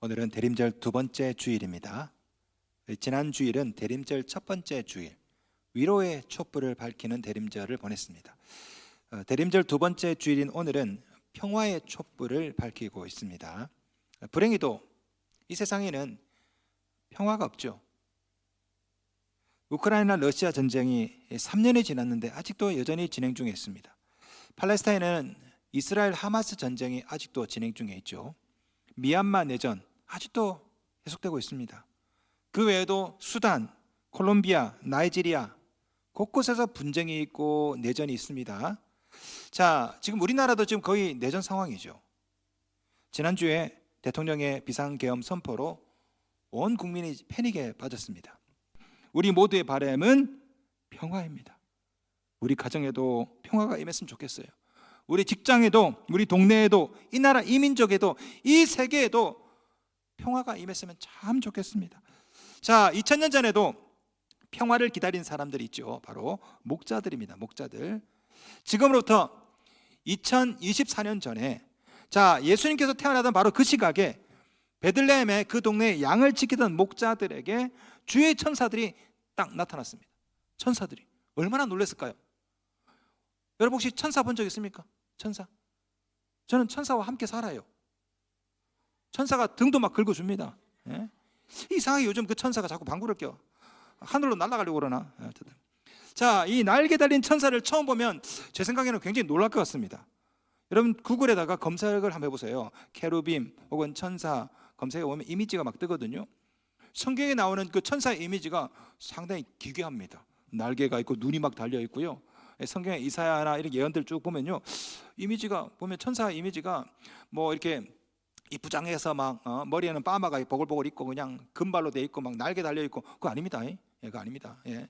오늘은 대림절 두 번째 주일입니다. 지난 주일은 대림절 첫 번째 주일, 위로의 촛불을 밝히는 대림절을 보냈습니다. 대림절 두 번째 주일인 오늘은 평화의 촛불을 밝히고 있습니다. 불행히도 이 세상에는 평화가 없죠. 우크라이나 러시아 전쟁이 3년이 지났는데 아직도 여전히 진행 중에 있습니다. 팔레스타인은 이스라엘 하마스 전쟁이 아직도 진행 중에 있죠. 미얀마 내전 아직도 계속되고 있습니다. 그 외에도 수단, 콜롬비아, 나이지리아 곳곳에서 분쟁이 있고 내전이 있습니다. 자, 지금 우리나라도 지금 거의 내전 상황이죠. 지난주에 대통령의 비상계엄 선포로 온 국민이 패닉에 빠졌습니다. 우리 모두의 바람은 평화입니다. 우리 가정에도 평화가 임했으면 좋겠어요. 우리 직장에도, 우리 동네에도, 이 나라 이민족에도, 이 세계에도 평화가 임했으면 참 좋겠습니다. 자, 2000년 전에도 평화를 기다린 사람들이 있죠. 바로 목자들입니다. 목자들. 지금으로부터 2024년 전에, 자, 예수님께서 태어나던 바로 그 시각에 베들레헴의 그 동네에 양을 지키던 목자들에게 주의 천사들이 딱 나타났습니다. 천사들이 얼마나 놀랐을까요? 여러분 혹시 천사 본 적 있습니까? 천사? 저는 천사와 함께 살아요. 천사가 등도 막 긁어줍니다. 예? 이상하게 요즘 그 천사가 자꾸 방구를 껴. 하늘로 날아가려고 그러나. 자, 이 날개 달린 천사를 처음 보면 제 생각에는 굉장히 놀랄 것 같습니다. 여러분 구글에다가 검색을 한번 해보세요. 케루빔 혹은 천사 검색해 보면 이미지가 막 뜨거든요. 성경에 나오는 그 천사의 이미지가 상당히 기괴합니다. 날개가 있고 눈이 막 달려 있고요. 성경에 이사야나 이런 예언들 쭉 보면요, 이미지가 보면 천사 이미지가 뭐 이렇게 이쁘장해서 막 머리에는 파마가 보글보글 있고 그냥 금발로 돼 있고 막 날개 달려 있고 그거 아닙니다. 그거 아닙니다. 예.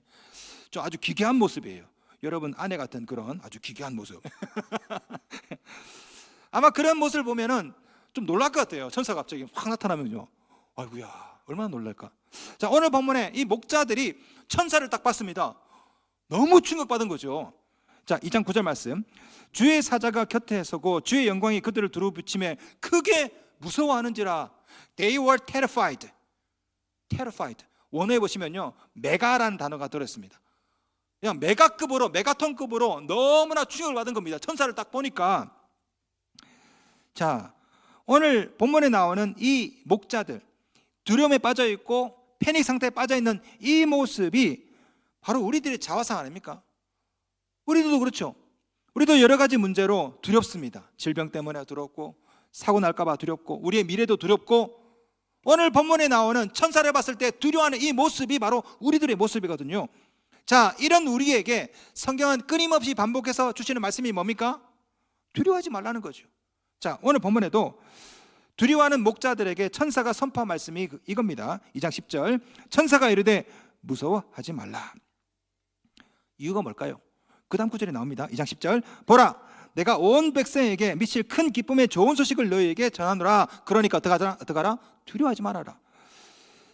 저 아주 기괴한 모습이에요. 여러분 아내 같은 그런 아주 기괴한 모습. 아마 그런 모습을 보면은 좀 놀랄 것 같아요. 천사가 갑자기 확 나타나면요, 아이고야 얼마나 놀랄까. 자, 오늘 본문에 이 목자들이 천사를 딱 봤습니다. 너무 충격받은 거죠. 자, 2장 9절 말씀. 주의 사자가 곁에 서고 주의 영광이 그들을 두루붙이며 크게 무서워하는지라. They were terrified. terrified. 원어에 보시면요, 메가라는 단어가 들어있습니다. 그냥 메가급으로, 메가톤급으로 너무나 충격을 받은 겁니다. 천사를 딱 보니까. 자, 오늘 본문에 나오는 이 목자들, 두려움에 빠져 있고 패닉 상태에 빠져 있는 이 모습이 바로 우리들의 자화상 아닙니까? 우리도 그렇죠. 우리도 여러 가지 문제로 두렵습니다. 질병 때문에 두렵고, 사고 날까 봐 두렵고, 우리의 미래도 두렵고, 오늘 본문에 나오는 천사를 봤을 때 두려워하는 이 모습이 바로 우리들의 모습이거든요. 자, 이런 우리에게 성경은 끊임없이 반복해서 주시는 말씀이 뭡니까? 두려워하지 말라는 거죠. 자, 오늘 본문에도 두려워하는 목자들에게 천사가 선포한 말씀이 이겁니다. 2장 10절. 천사가 이르되 무서워하지 말라. 이유가 뭘까요? 그 다음 구절에 나옵니다. 2장 10절. 보라, 내가 온 백성에게 미칠 큰 기쁨의 좋은 소식을 너희에게 전하노라. 그러니까 어떡하라? 두려워하지 말아라.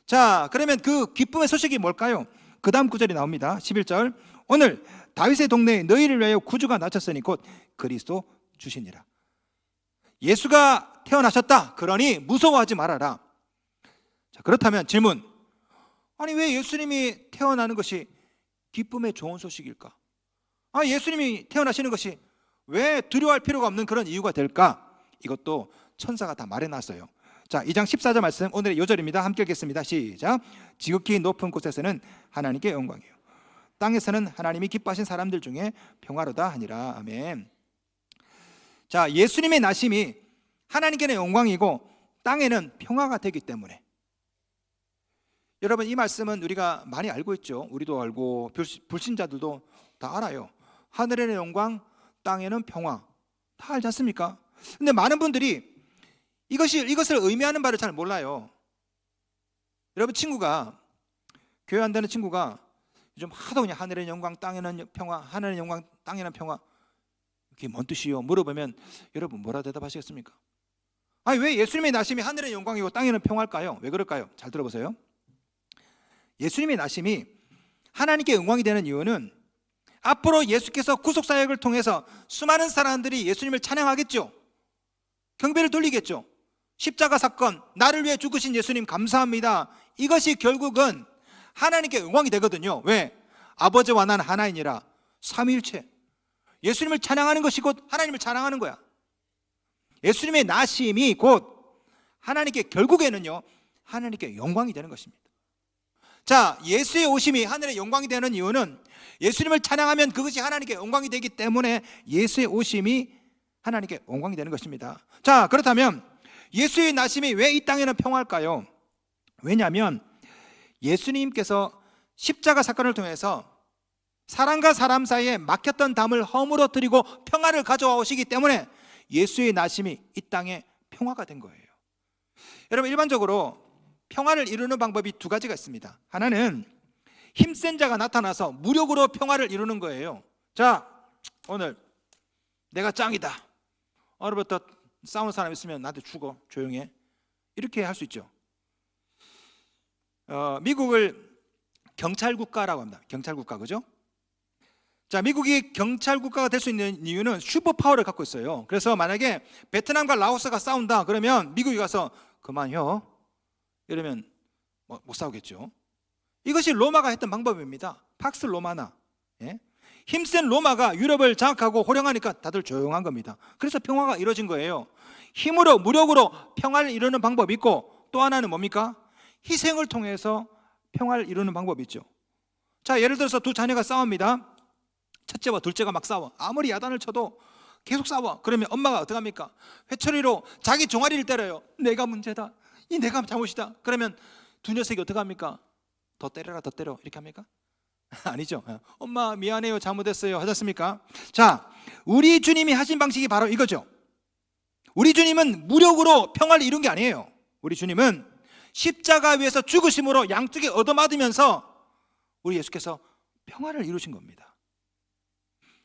자, 그러면 그 기쁨의 소식이 뭘까요? 그 다음 구절이 나옵니다. 11절. 오늘 다윗의 동네에 너희를 위하여 구주가 나셨으니 곧 그리스도 주시니라. 예수가 태어나셨다. 그러니 무서워하지 말아라. 자, 그렇다면 질문. 아니 왜 예수님이 태어나는 것이 기쁨의 좋은 소식일까? 예수님이 태어나시는 것이 왜 두려워할 필요가 없는 그런 이유가 될까? 이것도 천사가 다 말해놨어요. 자, 2장 14절 말씀, 오늘의 요절입니다. 함께 읽겠습니다. 시작. 지극히 높은 곳에서는 하나님께 영광이요, 땅에서는 하나님이 기뻐하신 사람들 중에 평화로다 하니라. 아멘. 자, 예수님의 나심이 하나님께는 영광이고 땅에는 평화가 되기 때문에, 여러분 이 말씀은 우리가 많이 알고 있죠. 우리도 알고 불신자들도 다 알아요. 하늘에는 영광, 땅에는 평화, 다 알지 않습니까? 근데 많은 분들이 이것을 의미하는 바를 잘 몰라요. 여러분 교회 한다는 친구가 요즘 하도 그냥 하늘에는 영광, 땅에는 평화, 하늘에는 영광, 땅에는 평화, 그게 뭔 뜻이요? 물어보면 여러분 뭐라 대답하시겠습니까? 왜 예수님의 나심이 하늘에는 영광이고 땅에는 평화일까요? 왜 그럴까요? 잘 들어보세요. 예수님의 나심이 하나님께 영광이 되는 이유는 앞으로 예수께서 구속사역을 통해서 수많은 사람들이 예수님을 찬양하겠죠. 경배를 돌리겠죠. 십자가 사건, 나를 위해 죽으신 예수님 감사합니다. 이것이 결국은 하나님께 영광이 되거든요. 왜? 아버지와 난 하나이니라. 삼위일체. 예수님을 찬양하는 것이 곧 하나님을 찬양하는 거야. 예수님의 나심이 곧 하나님께 결국에는요, 하나님께 영광이 되는 것입니다. 자, 예수의 오심이 하늘의 영광이 되는 이유는 예수님을 찬양하면 그것이 하나님께 영광이 되기 때문에 예수의 오심이 하나님께 영광이 되는 것입니다. 자, 그렇다면 예수의 나심이 왜 이 땅에는 평화일까요? 왜냐하면 예수님께서 십자가 사건을 통해서 사람과 사람 사이에 막혔던 담을 허물어뜨리고 평화를 가져와 오시기 때문에 예수의 나심이 이 땅에 평화가 된 거예요. 여러분, 일반적으로 평화를 이루는 방법이 두 가지가 있습니다. 하나는 힘센 자가 나타나서 무력으로 평화를 이루는 거예요. 자, 오늘 내가 짱이다. 오늘부터 싸우는 사람 있으면 나한테 죽어. 조용히 해. 이렇게 할 수 있죠. 미국을 경찰 국가라고 합니다. 경찰 국가, 그죠? 자, 미국이 경찰 국가가 될 수 있는 이유는 슈퍼파워를 갖고 있어요. 그래서 만약에 베트남과 라오스가 싸운다 그러면 미국이 가서 그만요 이러면 못 싸우겠죠. 이것이 로마가 했던 방법입니다. 팍스 로마나. 예? 힘센 로마가 유럽을 장악하고 호령하니까 다들 조용한 겁니다. 그래서 평화가 이루어진 거예요. 힘으로, 무력으로 평화를 이루는 방법이 있고, 또 하나는 뭡니까? 희생을 통해서 평화를 이루는 방법이 있죠. 자, 예를 들어서 두 자녀가 싸웁니다. 첫째와 둘째가 막 싸워. 아무리 야단을 쳐도 계속 싸워. 그러면 엄마가 어떡합니까? 회초리로 자기 종아리를 때려요. 내가 문제다. 이 내가 잘못이다. 그러면 두 녀석이 어떡합니까? 더 때려라, 더 때려. 이렇게 합니까? 아니죠. 엄마 미안해요, 잘못했어요 하지 않습니까? 자, 우리 주님이 하신 방식이 바로 이거죠. 우리 주님은 무력으로 평화를 이룬 게 아니에요. 우리 주님은 십자가 위에서 죽으심으로 양쪽에 얻어맞으면서 우리 예수께서 평화를 이루신 겁니다.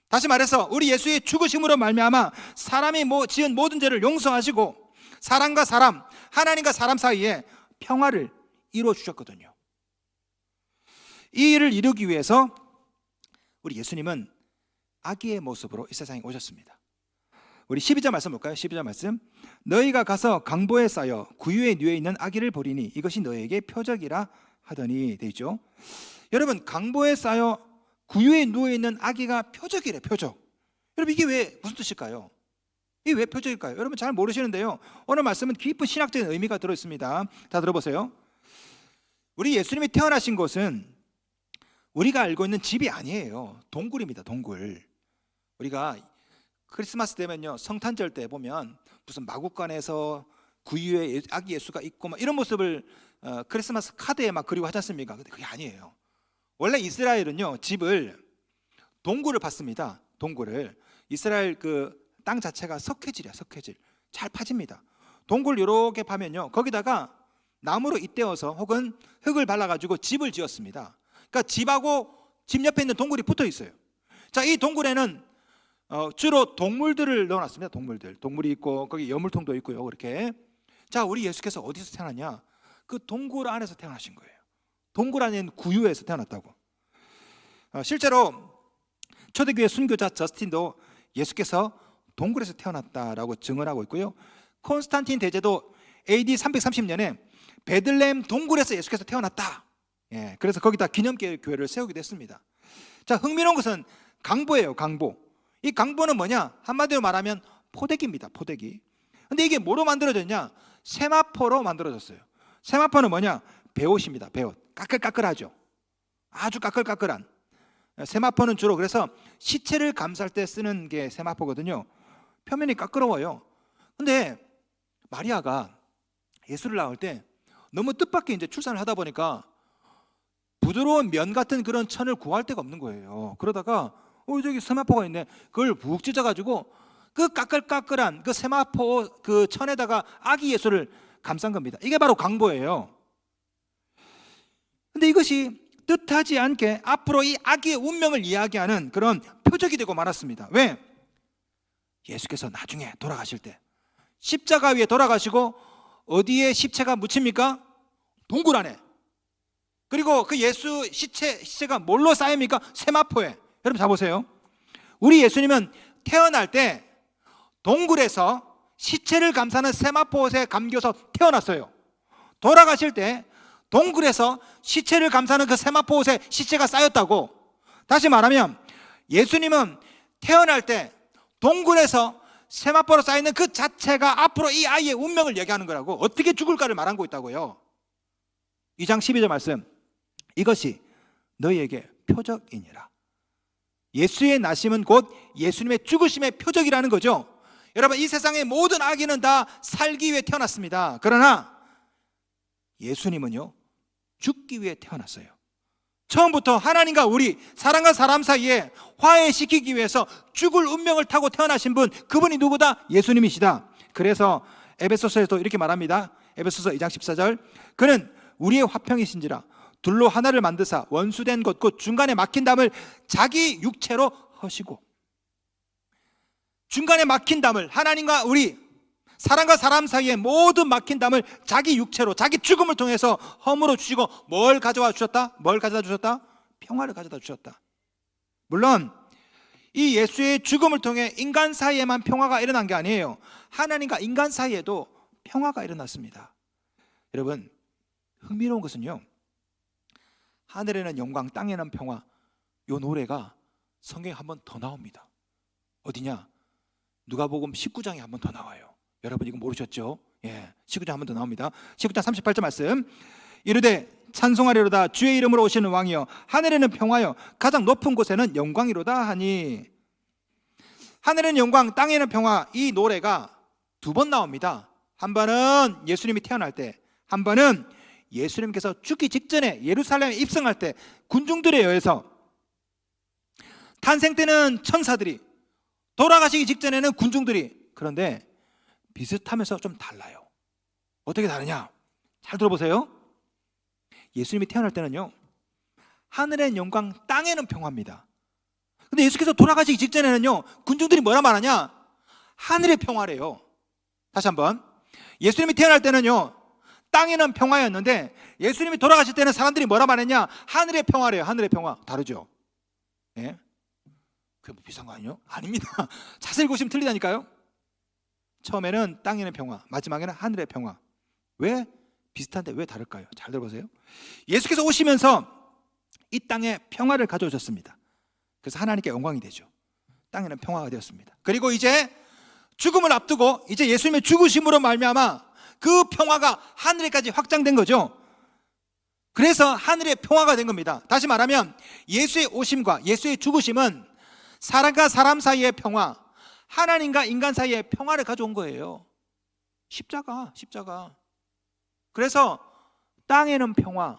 다시 말해서 우리 예수의 죽으심으로 말미암아 사람이 지은 모든 죄를 용서하시고 사람과 사람, 하나님과 사람 사이에 평화를 이루어 주셨거든요. 이 일을 이루기 위해서 우리 예수님은 아기의 모습으로 이 세상에 오셨습니다. 우리 12절 말씀 볼까요? 12절 말씀. 너희가 가서 강보에 쌓여 구유에 누워 있는 아기를 보리니 이것이 너희에게 표적이라 하더니 돼 있죠. 여러분, 강보에 쌓여 구유에 누워 있는 아기가 표적이래, 표적. 여러분, 이게 왜 무슨 뜻일까요? 이게 왜 표적일까요? 여러분 잘 모르시는데요, 오늘 말씀은 깊은 신학적인 의미가 들어 있습니다. 다 들어보세요. 우리 예수님이 태어나신 곳은 우리가 알고 있는 집이 아니에요. 동굴입니다, 동굴. 우리가 크리스마스 되면요, 성탄절 때 보면 무슨 마구간에서 구유에 아기 예수가 있고 막 이런 모습을 크리스마스 카드에 막 그리고 하지 않습니까? 근데 그게 아니에요. 원래 이스라엘은요, 집을 동굴을 팠습니다. 동굴을. 이스라엘 그 땅 자체가 석회질이야, 석회질. 잘 파집니다. 동굴 이렇게 파면요, 거기다가 나무로 잇대어서 혹은 흙을 발라가지고 집을 지었습니다. 그러니까 집하고 집 옆에 있는 동굴이 붙어 있어요. 자, 이 동굴에는 주로 동물들을 넣어놨습니다. 동물이 있고 거기 여물통도 있고요, 그렇게. 자, 우리 예수께서 어디서 태어났냐? 그 동굴 안에서 태어나신 거예요. 동굴 안에 있는 구유에서 태어났다고. 실제로 초대교회 순교자 저스틴도 예수께서 동굴에서 태어났다라고 증언하고 있고요. 콘스탄틴 대제도 AD 330년에 베들레헴 동굴에서 예수께서 태어났다. 예, 그래서 거기다 기념교회를 세우기도 했습니다. 자, 흥미로운 것은 강보예요, 강보. 이 강보는 뭐냐? 한마디로 말하면 포대기입니다, 포대기. 근데 이게 뭐로 만들어졌냐? 세마포로 만들어졌어요. 세마포는 뭐냐? 배옷입니다, 배옷. 까끌까끌하죠. 아주 까끌까끌한. 세마포는 주로 그래서 시체를 감쌀 때 쓰는 게 세마포거든요. 표면이 까끌어워요. 근데 마리아가 예수를 낳을 때 너무 뜻밖의 이제 출산을 하다 보니까 부드러운 면 같은 그런 천을 구할 데가 없는 거예요. 그러다가 저기 세마포가 있네. 그걸 푹 찢어가지고 그 까끌까끌한 그 세마포 그 천에다가 아기 예수를 감싼 겁니다. 이게 바로 강보예요. 근데 이것이 뜻하지 않게 앞으로 이 아기의 운명을 이야기하는 그런 표적이 되고 말았습니다. 왜? 예수께서 나중에 돌아가실 때 십자가 위에 돌아가시고 어디에 십체가 묻힙니까? 동굴 안에. 그리고 그 예수 시체가 뭘로 쌓입니까? 세마포에. 여러분 자 보세요. 우리 예수님은 태어날 때 동굴에서 시체를 감싸는 세마포옷에 감겨서 태어났어요. 돌아가실 때 동굴에서 시체를 감싸는 그 세마포옷에 시체가 쌓였다고. 다시 말하면 예수님은 태어날 때 동굴에서 세마포로 쌓이는 그 자체가 앞으로 이 아이의 운명을 얘기하는 거라고. 어떻게 죽을까를 말하고 있다고요. 2장 12절 말씀, 이것이 너희에게 표적이니라. 예수의 나심은 곧 예수님의 죽으심의 표적이라는 거죠. 여러분, 이 세상의 모든 아기는 다 살기 위해 태어났습니다. 그러나 예수님은요, 죽기 위해 태어났어요. 처음부터 하나님과 우리, 사람과 사람 사이에 화해시키기 위해서 죽을 운명을 타고 태어나신 분, 그분이 누구다? 예수님이시다. 그래서 에베소서에도 이렇게 말합니다. 에베소서 2장 14절, 그는 우리의 화평이신지라 둘로 하나를 만드사 원수된 것 곧 중간에 막힌 담을 자기 육체로 허시고. 중간에 막힌 담을, 하나님과 우리, 사람과 사람 사이에 모든 막힌 담을 자기 육체로, 자기 죽음을 통해서 허물어 주시고 뭘 가져와 주셨다? 뭘 가져다 주셨다? 평화를 가져다 주셨다. 물론 이 예수의 죽음을 통해 인간 사이에만 평화가 일어난 게 아니에요. 하나님과 인간 사이에도 평화가 일어났습니다. 여러분, 흥미로운 것은요, 하늘에는 영광 땅에는 평화, 이 노래가 성경에 한 번 더 나옵니다. 어디냐? 누가복음 19장에 한 번 더 나와요. 여러분 이거 모르셨죠? 예, 19장 한 번 더 나옵니다. 19장 38절 말씀, 이르되 찬송하리로다 주의 이름으로 오시는 왕이여 하늘에는 평화여 가장 높은 곳에는 영광이로다 하니. 하늘에는 영광 땅에는 평화, 이 노래가 두 번 나옵니다. 한 번은 예수님이 태어날 때, 한 번은 예수님께서 죽기 직전에 예루살렘에 입성할 때 군중들에 의해서. 탄생 때는 천사들이, 돌아가시기 직전에는 군중들이. 그런데 비슷하면서 좀 달라요. 어떻게 다르냐? 잘 들어보세요. 예수님이 태어날 때는요, 하늘엔 영광 땅에는 평화입니다. 근데 예수께서 돌아가시기 직전에는요, 군중들이 뭐라 말하냐? 하늘의 평화래요. 다시 한번, 예수님이 태어날 때는요 땅에는 평화였는데 예수님이 돌아가실 때는 사람들이 뭐라 말했냐? 하늘의 평화래요. 하늘의 평화. 다르죠? 예? 그게 뭐 비슷한 거 아니에요? 아닙니다. 자세히 보시면 틀리다니까요. 처음에는 땅에는 평화, 마지막에는 하늘의 평화. 왜 비슷한데 왜 다를까요? 잘 들어보세요. 예수께서 오시면서 이 땅에 평화를 가져오셨습니다. 그래서 하나님께 영광이 되죠. 땅에는 평화가 되었습니다. 그리고 이제 죽음을 앞두고 이제 예수님의 죽으심으로 말미암아 그 평화가 하늘에까지 확장된 거죠. 그래서 하늘의 평화가 된 겁니다. 다시 말하면 예수의 오심과 예수의 죽으심은 사람과 사람 사이의 평화, 하나님과 인간 사이의 평화를 가져온 거예요. 십자가. 그래서 땅에는 평화,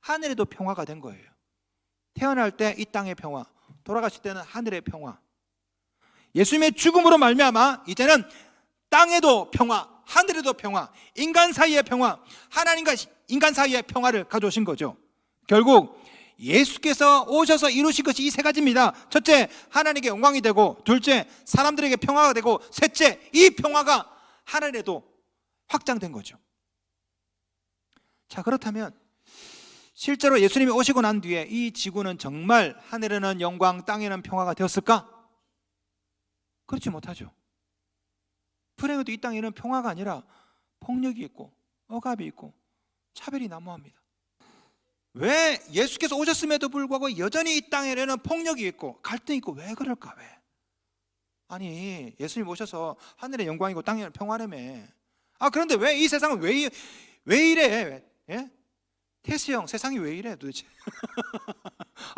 하늘에도 평화가 된 거예요. 태어날 때 이 땅의 평화, 돌아가실 때는 하늘의 평화. 예수님의 죽음으로 말미암아 이제는 땅에도 평화, 하늘에도 평화, 인간 사이의 평화, 하나님과 인간 사이의 평화를 가져오신 거죠. 결국 예수께서 오셔서 이루신 것이 이 세 가지입니다. 첫째, 하나님께 영광이 되고, 둘째, 사람들에게 평화가 되고, 셋째, 이 평화가 하늘에도 확장된 거죠. 자, 그렇다면 실제로 예수님이 오시고 난 뒤에 이 지구는 정말 하늘에는 영광, 땅에는 평화가 되었을까? 그렇지 못하죠. 불행해도 이 땅에는 평화가 아니라 폭력이 있고 억압이 있고 차별이 난무합니다. 왜 예수께서 오셨음에도 불구하고 여전히 이 땅에는 폭력이 있고 갈등이 있고 왜 그럴까? 왜? 아니, 예수님 오셔서 하늘의 영광이고 땅에는 평화라며. 그런데 왜 이 세상은 왜 이래? 예? 테스 형, 세상이 왜 이래 도대체?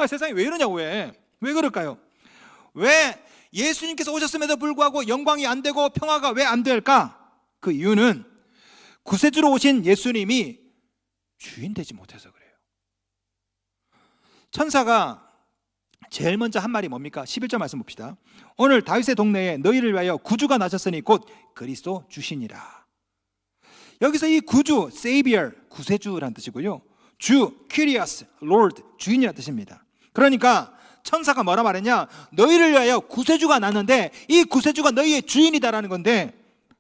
세상이 왜 이러냐고. 왜 그럴까요? 왜 예수님께서 오셨음에도 불구하고 영광이 안 되고 평화가 왜 안 될까? 그 이유는 구세주로 오신 예수님이 주인 되지 못해서 그래요. 천사가 제일 먼저 한 말이 뭡니까? 11절 말씀 봅시다. 오늘 다윗의 동네에 너희를 위하여 구주가 나셨으니 곧 그리스도 주시니라. 여기서 이 구주, Savior, 구세주라는 뜻이고요, 주, Kyrios, Lord, 주인이라는 뜻입니다. 그러니까 천사가 뭐라 말했냐? 너희를 위하여 구세주가 났는데 이 구세주가 너희의 주인이다라는 건데,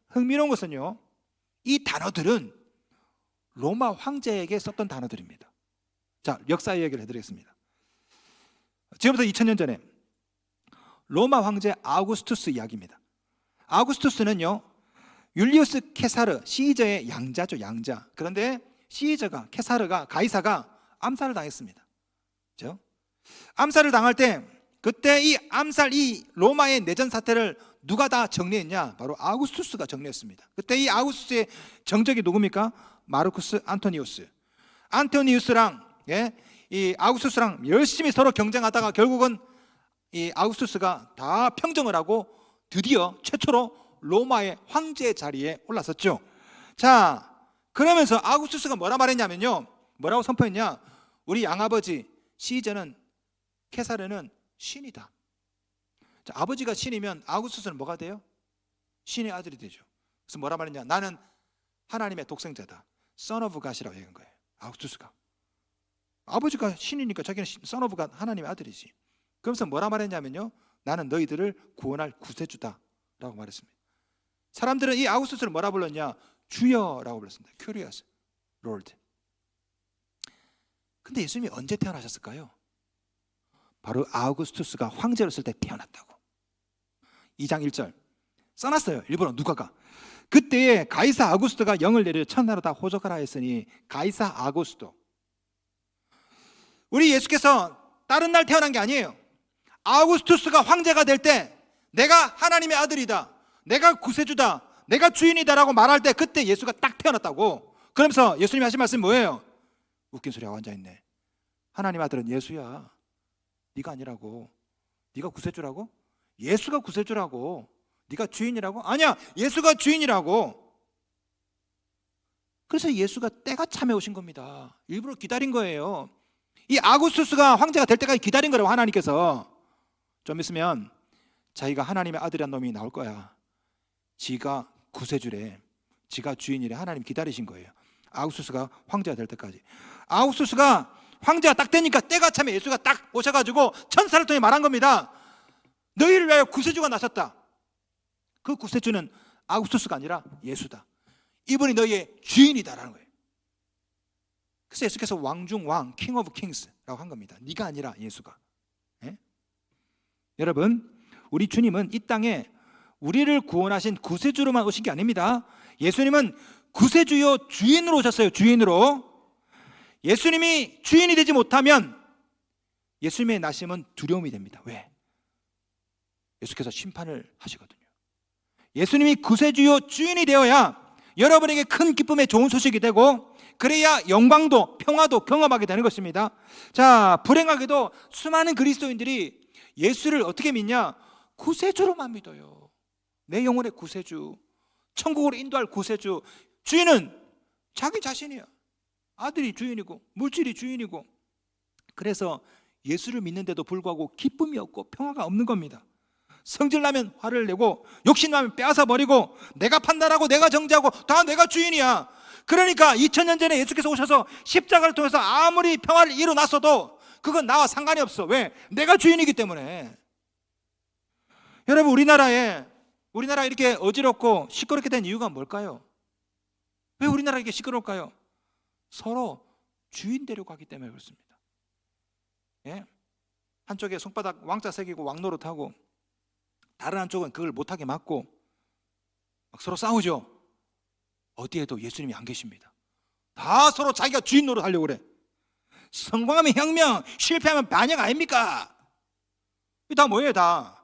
흥미로운 것은요, 이 단어들은 로마 황제에게 썼던 단어들입니다. 자, 역사 이야기를 해드리겠습니다. 지금부터 2000년 전에 로마 황제 아우구스투스 이야기입니다. 아우구스투스는요, 율리우스 케사르, 시저의 양자죠, 양자. 그런데 시저가, 케사르가, 가이사가 암살을 당했습니다. 그렇죠? 암살을 당할 때 그때 이 암살, 이 로마의 내전 사태를 누가 다 정리했냐? 바로 아우구스투스가 정리했습니다. 그때 이 아우구스투스의 정적이 누굽니까? 마르쿠스 안토니우스. 안토니우스랑 이 아우구스투스랑 열심히 서로 경쟁하다가 결국은 이 아우구스투스가 다 평정을 하고 드디어 최초로 로마의 황제 자리에 올랐었죠. 자, 그러면서 아우구스투스가 뭐라 말했냐면요, 뭐라고 선포했냐? 우리 양아버지 시저는, 케사르는 신이다. 자, 아버지가 신이면 아우구스투스는 뭐가 돼요? 신의 아들이 되죠. 그래서 뭐라 말했냐? 나는 하나님의 독생자다. Son of God이라고 얘기한 거예요. 아우구스투스가. 아버지가 신이니까 자기는 Son of God, 하나님의 아들이지. 그러면서 뭐라 말했냐면요, 나는 너희들을 구원할 구세주다 라고 말했습니다. 사람들은 이 아우구스투스를 뭐라 불렀냐? 주여라고 불렀습니다. Curious Lord. 근데 예수님이 언제 태어나셨을까요? 바로 아우구스투스가 황제로 쓸 때 태어났다고. 2장 1절 써놨어요. 일본어 누가가. 그때에 가이사 아구스토가 영을 내려 천하로 다 호적하라 했으니 가이사 아구스토. 우리 예수께서 다른 날 태어난 게 아니에요. 아우구스투스가 황제가 될 때 내가 하나님의 아들이다, 내가 구세주다, 내가 주인이다라고 말할 때 그때 예수가 딱 태어났다고. 그러면서 예수님이 하신 말씀이 뭐예요? 웃긴 소리 하고 앉아있네. 하나님 아들은 예수야. 네가 아니라고. 네가 구세주라고? 예수가 구세주라고. 네가 주인이라고? 아니야, 예수가 주인이라고. 그래서 예수가 때가 참에 오신 겁니다. 일부러 기다린 거예요. 이 아구스투스가 황제가 될 때까지 기다린 거라고. 하나님께서 좀 있으면 자기가 하나님의 아들이란 놈이 나올 거야. 지가 구세주래, 지가 주인이래. 하나님 기다리신 거예요. 아구스투스가 황제가 될 때까지. 아구스투스가 황제가 딱 되니까 때가 참에 예수가 딱 오셔가지고 천사를 통해 말한 겁니다. 너희를 위하여 구세주가 나섰다. 그 구세주는 아구스투스가 아니라 예수다. 이분이 너희의 주인이다라는 거예요. 그래서 예수께서 왕 중 왕, 킹 오브 킹스라고 한 겁니다. 네가 아니라 예수가. 예? 여러분, 우리 주님은 이 땅에 우리를 구원하신 구세주로만 오신 게 아닙니다. 예수님은 구세주요 주인으로 오셨어요. 주인으로. 예수님이 주인이 되지 못하면 예수님의 나심은 두려움이 됩니다. 왜? 예수께서 심판을 하시거든요. 예수님이 구세주요 주인이 되어야 여러분에게 큰 기쁨의 좋은 소식이 되고, 그래야 영광도 평화도 경험하게 되는 것입니다. 자, 불행하게도 수많은 그리스도인들이 예수를 어떻게 믿냐? 구세주로만 믿어요. 내 영혼의 구세주, 천국으로 인도할 구세주. 주인은 자기 자신이야. 아들이 주인이고 물질이 주인이고. 그래서 예수를 믿는데도 불구하고 기쁨이 없고 평화가 없는 겁니다. 성질나면 화를 내고, 욕심나면 빼앗아 버리고, 내가 판단하고 내가 정죄하고 다 내가 주인이야. 그러니까 2000년 전에 예수께서 오셔서 십자가를 통해서 아무리 평화를 이루놨어도 그건 나와 상관이 없어. 왜? 내가 주인이기 때문에. 여러분, 우리나라 이렇게 어지럽고 시끄럽게 된 이유가 뭘까요? 왜 우리나라 이렇게 시끄러울까요? 서로 주인 되려고 하기 때문에 그렇습니다. 예? 한쪽에 손바닥 왕자 새기고 왕노릇하고, 다른 한쪽은 그걸 못하게 막고 막 서로 싸우죠. 어디에도 예수님이 안 계십니다. 다 서로 자기가 주인 노릇 하려고 그래. 성공하면 혁명, 실패하면 반역 아닙니까? 이게 다 뭐예요? 다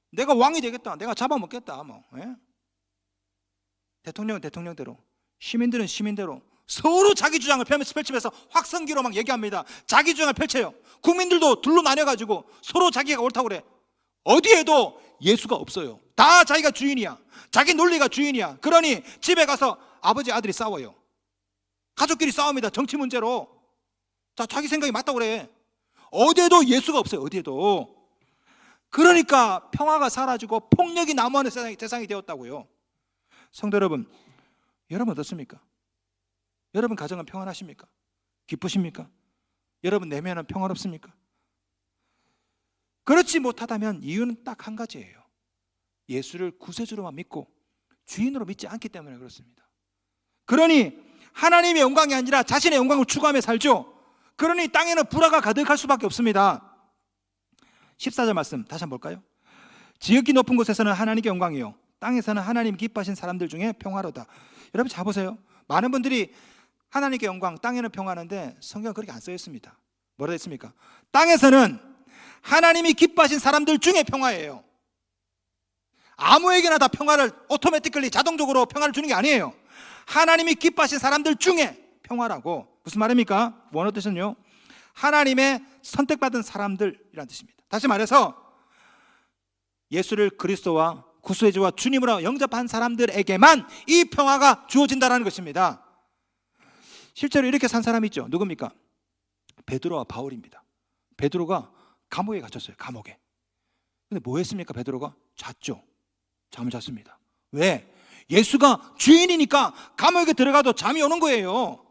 내가 왕이 되겠다, 내가 잡아먹겠다. 뭐. 예? 대통령은 대통령대로, 시민들은 시민대로 서로 자기 주장을 펼치면서 확성기로 막 얘기합니다. 자기 주장을 펼쳐요. 국민들도 둘로 나뉘어가지고 서로 자기가 옳다고 그래. 어디에도 예수가 없어요. 다 자기가 주인이야. 자기 논리가 주인이야. 그러니 집에 가서 아버지 아들이 싸워요. 가족끼리 싸웁니다. 정치 문제로. 자, 자기 생각이 맞다고 그래. 어디에도 예수가 없어요. 어디에도. 그러니까 평화가 사라지고 폭력이 난무하는 세상이 되었다고요. 성도 여러분, 여러분 어떻습니까? 여러분 가정은 평안하십니까? 기쁘십니까? 여러분 내면은 평화롭습니까? 그렇지 못하다면 이유는 딱 한 가지예요. 예수를 구세주로만 믿고 주인으로 믿지 않기 때문에 그렇습니다. 그러니 하나님의 영광이 아니라 자신의 영광을 추구하며 살죠. 그러니 땅에는 불화가 가득할 수밖에 없습니다. 14절 말씀 다시 한번 볼까요? 지극히 높은 곳에서는 하나님께 영광이요, 땅에서는 하나님 기뻐하신 사람들 중에 평화로다. 여러분 잘 보세요. 많은 분들이 하나님께 영광, 땅에는 평화하는데 성경은 그렇게 안 써 있습니다. 뭐라 했습니까? 땅에서는 하나님이 기뻐하신 사람들 중에 평화예요. 아무에게나 다 평화를 오토매티컬리 자동적으로 평화를 주는 게 아니에요. 하나님이 기뻐하신 사람들 중에 평화라고. 무슨 말입니까? 원어 뜻은요, 하나님의 선택받은 사람들이라는 뜻입니다. 다시 말해서 예수를 그리스도와 구수의 주와 주님으로 영접한 사람들에게만 이 평화가 주어진다는 것입니다. 실제로 이렇게 산 사람이 있죠. 누굽니까? 베드로와 바울입니다. 베드로가 감옥에 갇혔어요. 감옥에. 근데 뭐 했습니까? 베드로가 잤죠. 잠을 잤습니다. 왜? 예수가 주인이니까 감옥에 들어가도 잠이 오는 거예요.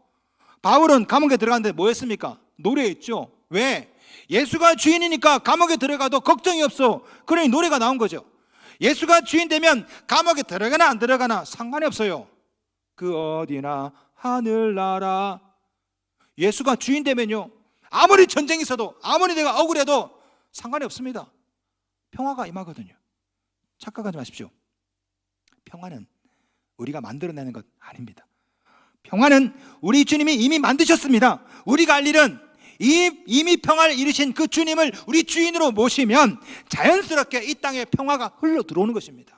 바울은 감옥에 들어갔는데 뭐 했습니까? 노래했죠. 왜? 예수가 주인이니까 감옥에 들어가도 걱정이 없어. 그러니 노래가 나온 거죠. 예수가 주인 되면 감옥에 들어가나 안 들어가나 상관이 없어요. 그 어디나 하늘나라. 예수가 주인 되면요, 아무리 전쟁이 있어도, 아무리 내가 억울해도 상관이 없습니다. 평화가 임하거든요. 착각하지 마십시오. 평화는 우리가 만들어내는 것 아닙니다. 평화는 우리 주님이 이미 만드셨습니다. 우리가 할 일은 이미 평화를 이루신 그 주님을 우리 주인으로 모시면 자연스럽게 이 땅에 평화가 흘러 들어오는 것입니다.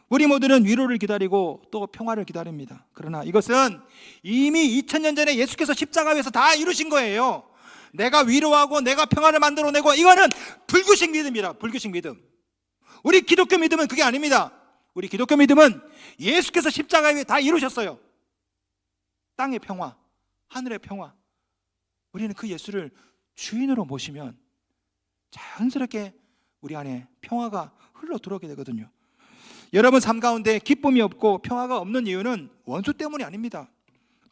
우리 모두는 위로를 기다리고 또 평화를 기다립니다. 그러나 이것은 이미 2000년 전에 예수께서 십자가 위에서 다 이루신 거예요. 내가 위로하고 내가 평화를 만들어내고, 이거는 불구식 믿음이라. 불구식 믿음. 우리 기독교 믿음은 그게 아닙니다. 우리 기독교 믿음은 예수께서 십자가 위에 다 이루셨어요. 땅의 평화, 하늘의 평화. 우리는 그 예수를 주인으로 모시면 자연스럽게 우리 안에 평화가 흘러 들어오게 되거든요. 여러분 삶 가운데 기쁨이 없고 평화가 없는 이유는 원수 때문이 아닙니다.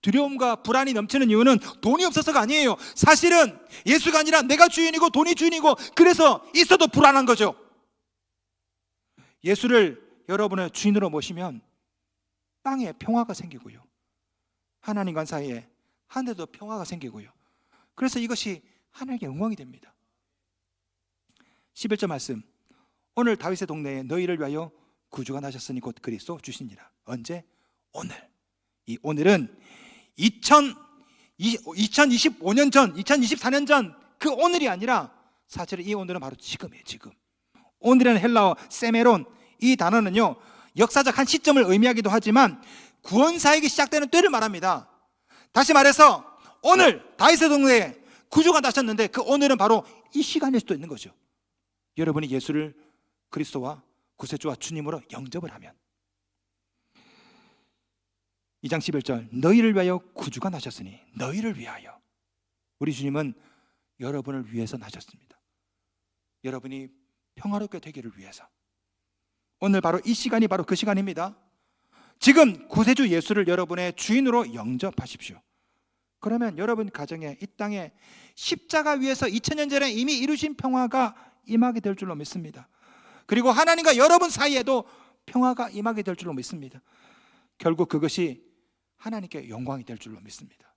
두려움과 불안이 넘치는 이유는 돈이 없어서가 아니에요. 사실은 예수가 아니라 내가 주인이고 돈이 주인이고, 그래서 있어도 불안한 거죠. 예수를 여러분의 주인으로 모시면 땅에 평화가 생기고요, 하나님과 사이에 하늘에도 평화가 생기고요, 그래서 이것이 하나님께 영광이 됩니다. 11절 말씀, 오늘 다윗의 동네에 너희를 위하여 구주가 나셨으니 곧 그리스도 주시니라. 언제? 오늘. 이 오늘은 2025년 전, 2024년 전 그 오늘이 아니라 사실은 이 오늘은 바로 지금이에요. 지금. 오늘은 헬라어 세메론, 이 단어는요 역사적 한 시점을 의미하기도 하지만 구원사역이 시작되는 때를 말합니다. 다시 말해서 오늘 다윗의 동네에 구주가 나셨는데 그 오늘은 바로 이 시간일 수도 있는 거죠. 여러분이 예수를 그리스도와 구세주와 주님으로 영접을 하면. 2장 11절, 너희를 위하여 구주가 나셨으니. 너희를 위하여. 우리 주님은 여러분을 위해서 나셨습니다. 여러분이 평화롭게 되기를 위해서. 오늘 바로 이 시간이 바로 그 시간입니다. 지금 구세주 예수를 여러분의 주인으로 영접하십시오. 그러면 여러분 가정에, 이 땅에 십자가 위에서 2000년 전에 이미 이루신 평화가 임하게 될 줄로 믿습니다. 그리고 하나님과 여러분 사이에도 평화가 임하게 될 줄로 믿습니다. 결국 그것이 하나님께 영광이 될 줄로 믿습니다.